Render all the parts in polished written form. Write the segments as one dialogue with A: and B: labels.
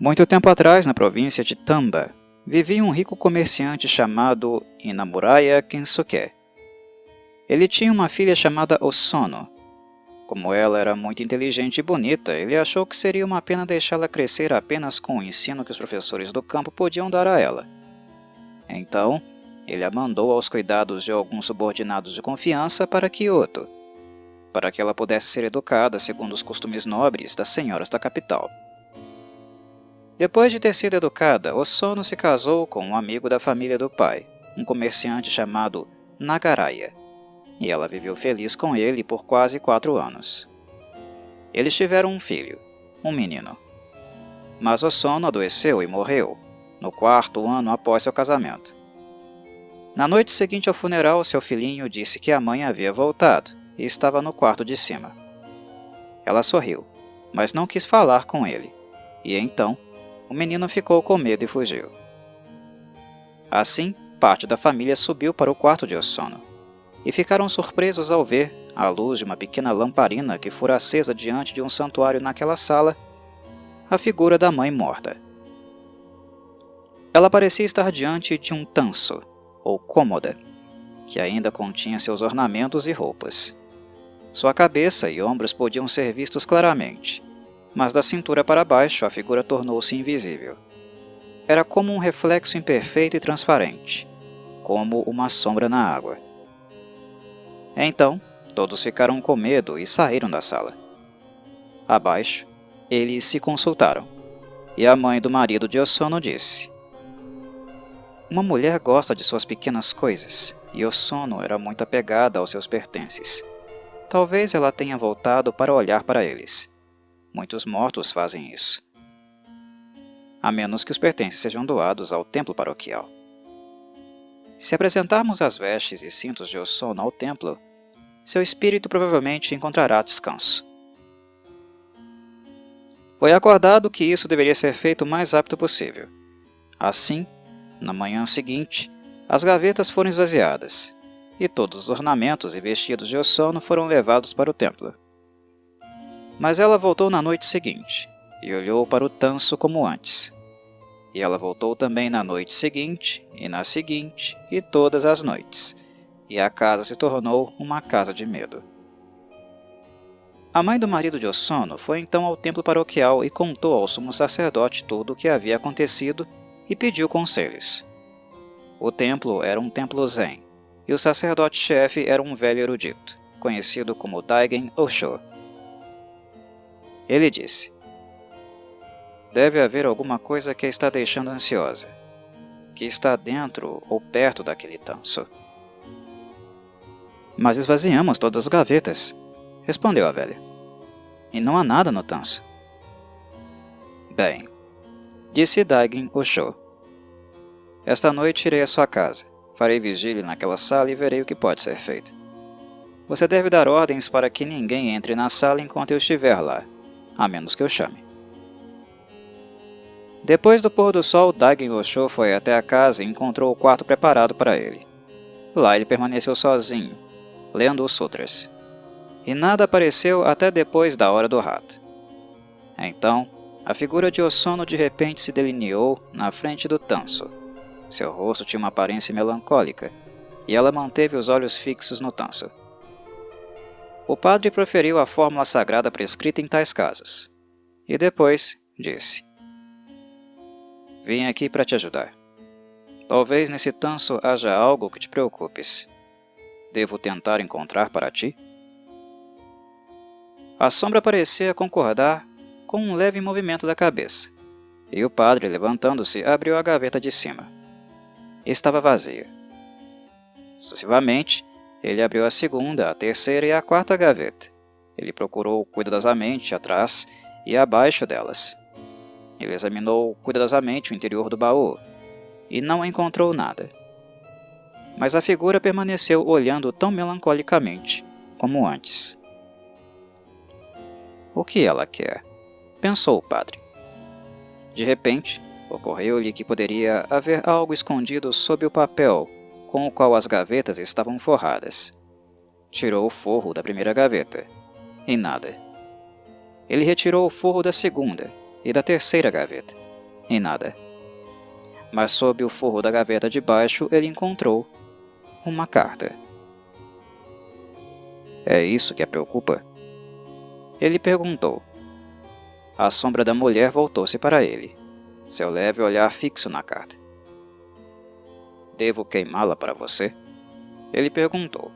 A: Muito tempo atrás, na província de Tamba, vivia um rico comerciante chamado Inamuraya Kensuke. Ele tinha uma filha chamada Osono. Como ela era muito inteligente e bonita, ele achou que seria uma pena deixá-la crescer apenas com o ensino que os professores do campo podiam dar a ela. Então, ele a mandou aos cuidados de alguns subordinados de confiança para Kyoto, para que ela pudesse ser educada segundo os costumes nobres das senhoras da capital. Depois de ter sido educada, Osono se casou com um amigo da família do pai, um comerciante chamado Nagaraya, e ela viveu feliz com ele por quase 4 anos. Eles tiveram um filho, um menino. Mas Osono adoeceu e morreu, no 4º ano após seu casamento. Na noite seguinte ao funeral, seu filhinho disse que a mãe havia voltado e estava no quarto de cima. Ela sorriu, mas não quis falar com ele, e então o menino ficou com medo e fugiu. Assim, parte da família subiu para o quarto de Osono, e ficaram surpresos ao ver, à luz de uma pequena lamparina que fora acesa diante de um santuário naquela sala, a figura da mãe morta. Ela parecia estar diante de um tanso, ou cômoda, que ainda continha seus ornamentos e roupas. Sua cabeça e ombros podiam ser vistos claramente, mas da cintura para baixo a figura tornou-se invisível. Era como um reflexo imperfeito e transparente, como uma sombra na água. Então, todos ficaram com medo e saíram da sala. Abaixo, eles se consultaram, e a mãe do marido de Osono disse: "Uma mulher gosta de suas pequenas coisas, e Osono era muito apegada aos seus pertences. Talvez ela tenha voltado para olhar para eles. Muitos mortos fazem isso, a menos que os pertences sejam doados ao templo paroquial. Se apresentarmos as vestes e cintos de Osono ao templo, seu espírito provavelmente encontrará descanso." Foi acordado que isso deveria ser feito o mais rápido possível. Assim, na manhã seguinte, as gavetas foram esvaziadas, e todos os ornamentos e vestidos de Osono foram levados para o templo. Mas ela voltou na noite seguinte, e olhou para o tanso como antes. E ela voltou também na noite seguinte, e na seguinte, e todas as noites, e a casa se tornou uma casa de medo. A mãe do marido de Osono foi então ao templo paroquial e contou ao sumo sacerdote tudo o que havia acontecido e pediu conselhos. O templo era um templo zen, e o sacerdote-chefe era um velho erudito, conhecido como Daigen Osho. Ele disse: "Deve haver alguma coisa que a está deixando ansiosa, que está dentro ou perto daquele tanso." "Mas esvaziamos todas as gavetas", respondeu a velha, "e não há nada no tanso." "Bem", disse Daigen Osho, "esta noite irei à sua casa, farei vigília naquela sala e verei o que pode ser feito. Você deve dar ordens para que ninguém entre na sala enquanto eu estiver lá, a menos que eu chame." Depois do pôr do sol, Daigen Osho foi até a casa e encontrou o quarto preparado para ele. Lá ele permaneceu sozinho, lendo os sutras. E nada apareceu até depois da hora do rato. Então, a figura de Osono de repente se delineou na frente do tanso. Seu rosto tinha uma aparência melancólica, e ela manteve os olhos fixos no tanso. O padre proferiu a fórmula sagrada prescrita em tais casos, e depois disse: "Vim aqui para te ajudar. Talvez nesse tanso haja algo que te preocupes. Devo tentar encontrar para ti?" A sombra parecia concordar com um leve movimento da cabeça, e o padre, levantando-se, abriu a gaveta de cima. Estava vazia. Sucessivamente, ele abriu a segunda, a terceira e a quarta gaveta. Ele procurou cuidadosamente atrás e abaixo delas. Ele examinou cuidadosamente o interior do baú, e não encontrou nada. Mas a figura permaneceu olhando tão melancolicamente como antes. "O que ela quer?", pensou o padre. De repente, ocorreu-lhe que poderia haver algo escondido sob o papel com o qual as gavetas estavam forradas. Tirou o forro da primeira gaveta, e nada. Ele retirou o forro da segunda e da terceira gaveta, e nada. Mas sob o forro da gaveta de baixo ele encontrou uma carta. É isso que a preocupa? Ele perguntou. A sombra da mulher voltou-se para ele, seu leve olhar fixo na carta. Devo queimá-la para você? Ele perguntou,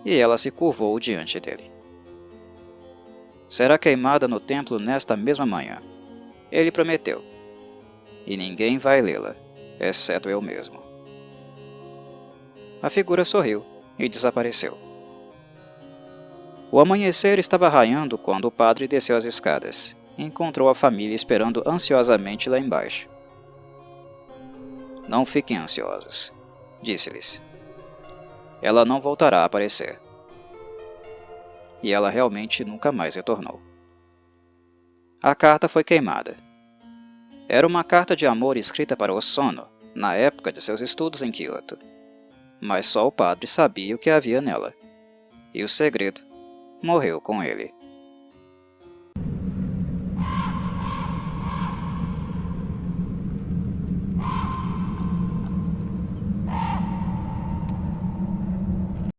A: e ela se curvou diante dele. Será queimada no templo nesta mesma manhã, ele prometeu, e ninguém vai lê-la, exceto eu mesmo. A figura sorriu e desapareceu. O amanhecer estava raiando quando o padre desceu as escadas e encontrou a família esperando ansiosamente lá embaixo. Não fiquem ansiosos, disse-lhes. Ela não voltará a aparecer. E ela realmente nunca mais retornou. A carta foi queimada. Era uma carta de amor escrita para Hosono na época de seus estudos em Kyoto. Mas só o padre sabia o que havia nela. E o segredo morreu com ele.